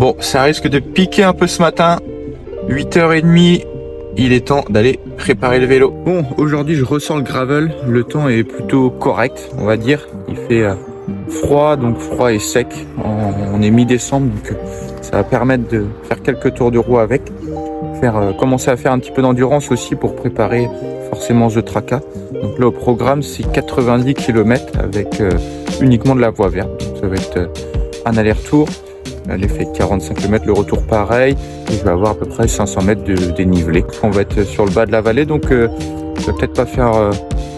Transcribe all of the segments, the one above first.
Bon, ça risque de piquer un peu ce matin. 8h30, il est temps d'aller préparer le vélo. Bon, aujourd'hui je ressens le gravel. Le temps est plutôt correct, on va dire. Il fait froid, donc froid et sec. On est mi-décembre, donc ça va permettre de faire quelques tours de roue avec. Commencer à faire un petit peu d'endurance aussi pour préparer forcément The Traca. Donc là au programme c'est 90 km avec uniquement de la voie verte. Donc, ça va être un aller-retour. L'effet de 45 km, le retour pareil. Et je vais avoir à peu près 500 mètres de dénivelé. On va être sur le bas de la vallée, donc ça va peut-être pas faire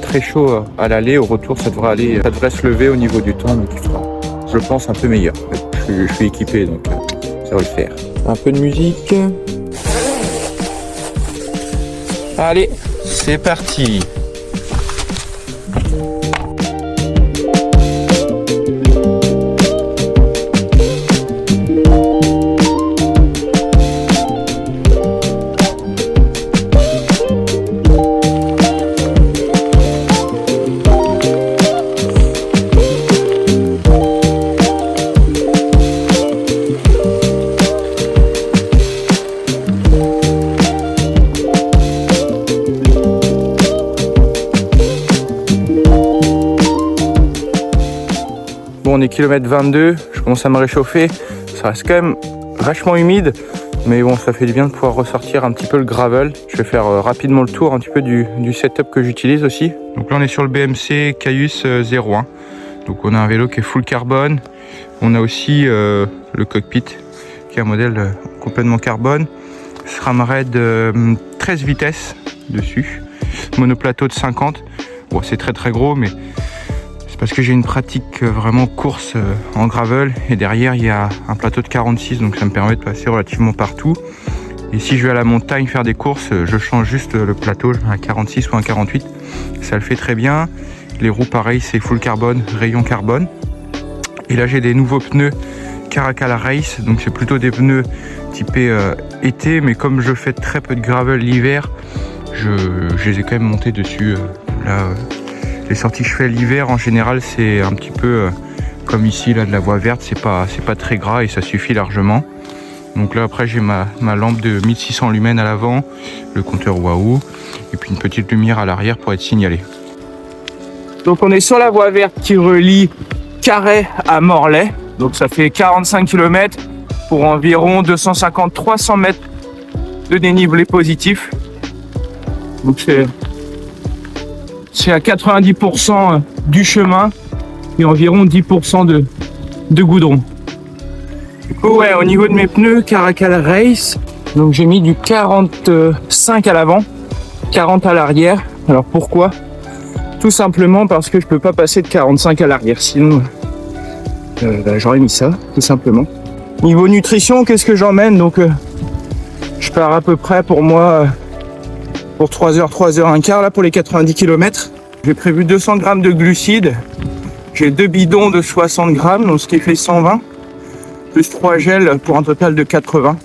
très chaud à l'aller. Au retour ça devrait se lever au niveau du temps, donc il fera, je pense, un peu meilleur. Je suis équipé, donc ça va le faire. Un peu de musique. Allez, c'est parti. On est kilomètre 22, je commence à me réchauffer, ça reste quand même vachement humide, mais bon, ça fait du bien de pouvoir ressortir un petit peu le gravel. Je vais faire rapidement le tour un petit peu du setup que j'utilise aussi. Donc là on est sur le BMC Caius 01, donc on a un vélo qui est full carbone, on a aussi le cockpit qui est un modèle complètement carbone, SRAM Red 13 vitesses dessus, monoplateau de 50, bon c'est très gros, mais parce que j'ai une pratique vraiment course en gravel et derrière il y a un plateau de 46, donc ça me permet de passer relativement partout. Et si je vais à la montagne faire des courses, je change juste le plateau, un 46 ou un 48, ça le fait très bien. Les roues pareil, c'est full carbone, rayon carbone. Et là j'ai des nouveaux pneus Caracal Race, donc c'est plutôt des pneus typés été, mais comme je fais très peu de gravel l'hiver, je les ai quand même montés dessus. Les sorties que je fais l'hiver en général c'est un petit peu comme ici là de la voie verte, c'est pas très gras et ça suffit largement. Donc là après j'ai ma lampe de 1600 lumens à l'avant, le compteur Wahoo et puis une petite lumière à l'arrière pour être signalé. Donc on est sur la voie verte qui relie Carhaix à Morlaix, donc ça fait 45 km pour environ 250-300 mètres de dénivelé positif. Donc c'est à 90% du chemin et environ 10% de goudron. Du coup, ouais, au niveau de mes pneus Caracal Race, donc j'ai mis du 45 à l'avant, 40 à l'arrière. Alors pourquoi? Tout simplement parce que je peux pas passer de 45 à l'arrière, sinon j'aurais mis ça, tout simplement. Niveau nutrition, qu'est-ce que j'emmène? Donc je pars à peu près pour moi pour 3h un quart là pour les 90 km. J'ai prévu 200 grammes de glucides. J'ai 2 bidons de 60 grammes, donc ce qui fait 120. Plus 3 gels pour un total de 80.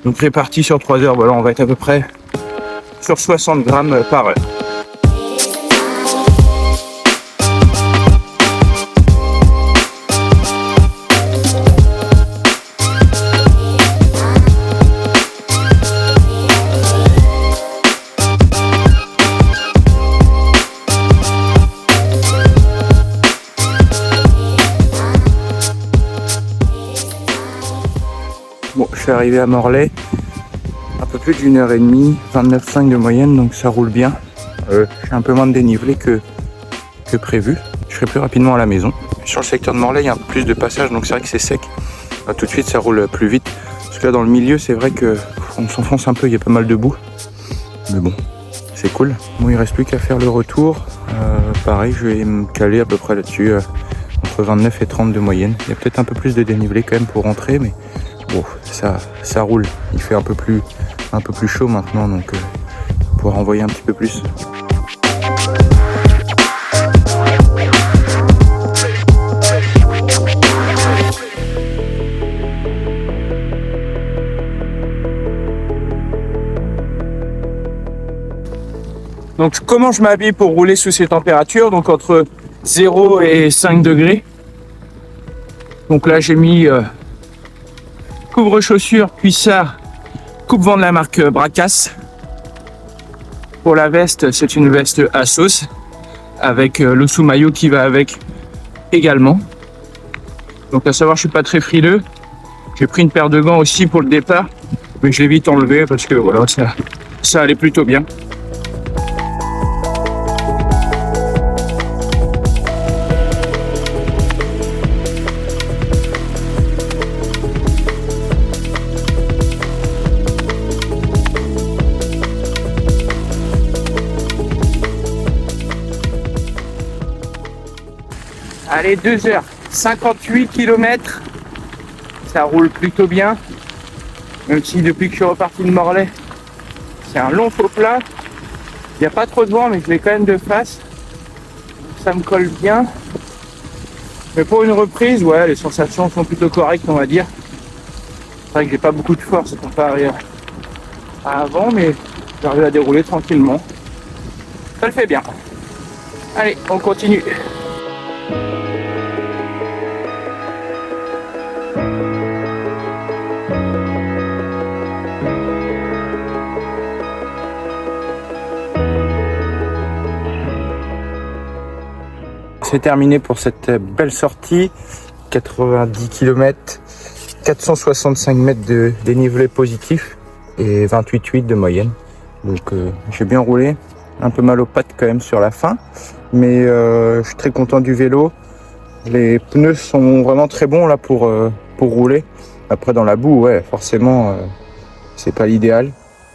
Donc réparti sur 3 heures, voilà, on va être à peu près sur 60 grammes par heure. Bon, je suis arrivé à Morlaix, un peu plus d'une heure et demie, 29,5 de moyenne, donc ça roule bien. J'ai un peu moins de dénivelé que prévu. Je serai plus rapidement à la maison. Sur le secteur de Morlaix, il y a un peu plus de passage, donc c'est vrai que c'est sec. Tout de suite, ça roule plus vite. Parce que là, dans le milieu, c'est vrai qu'on s'enfonce un peu, il y a pas mal de boue. Mais bon, c'est cool. Bon, il reste plus qu'à faire le retour. Pareil, je vais me caler à peu près là-dessus, entre 29 et 30 de moyenne. Il y a peut-être un peu plus de dénivelé quand même pour rentrer, mais bon, ça roule. Il fait un peu plus chaud maintenant, donc on va pouvoir envoyer un petit peu plus. Donc comment je m'habille pour rouler sous ces températures, donc entre 0 et 5 degrés. Donc là j'ai mis Couvre-chaussures Cuissard coupe-vent de la marque Bracas. Pour la veste, c'est une veste Assos avec le sous-maillot qui va avec également. Donc à savoir, je suis pas très frileux. J'ai pris une paire de gants aussi pour le départ, mais je l'ai vite enlevé parce que voilà, ça allait plutôt bien. Allez, 2h58 km, ça roule plutôt bien, même si depuis que je suis reparti de Morlaix, c'est un long faux plat. Il n'y a pas trop de vent, mais je l'ai quand même de face, ça me colle bien. Mais pour une reprise, ouais, les sensations sont plutôt correctes, on va dire. C'est vrai que j'ai pas beaucoup de force comparé à avant, mais j'arrive à dérouler tranquillement. Ça le fait bien. Allez, on continue. C'est terminé pour cette belle sortie, 90 km, 465 mètres de dénivelé positif et 28,8 de moyenne. Donc j'ai bien roulé, un peu mal aux pattes quand même sur la fin, mais je suis très content du vélo. Les pneus sont vraiment très bons là pour rouler. Après dans la boue, ouais, forcément c'est pas l'idéal,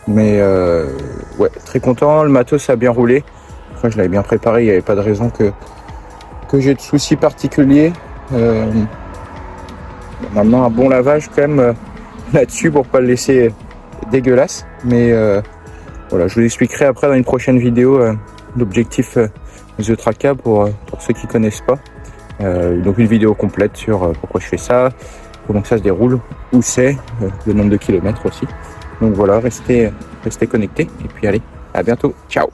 mais ouais, très content. Le matos a bien roulé. Enfin, je l'avais bien préparé, il n'y avait pas de raison que j'ai de soucis particuliers. Maintenant un bon lavage quand même là-dessus pour pas le laisser dégueulasse. Mais voilà, je vous expliquerai après dans une prochaine vidéo l'objectif The Tracka pour ceux qui connaissent pas. Donc une vidéo complète sur pourquoi je fais ça, comment ça se déroule, où c'est, le nombre de kilomètres aussi. Donc voilà, restez connectés et puis allez, à bientôt, ciao.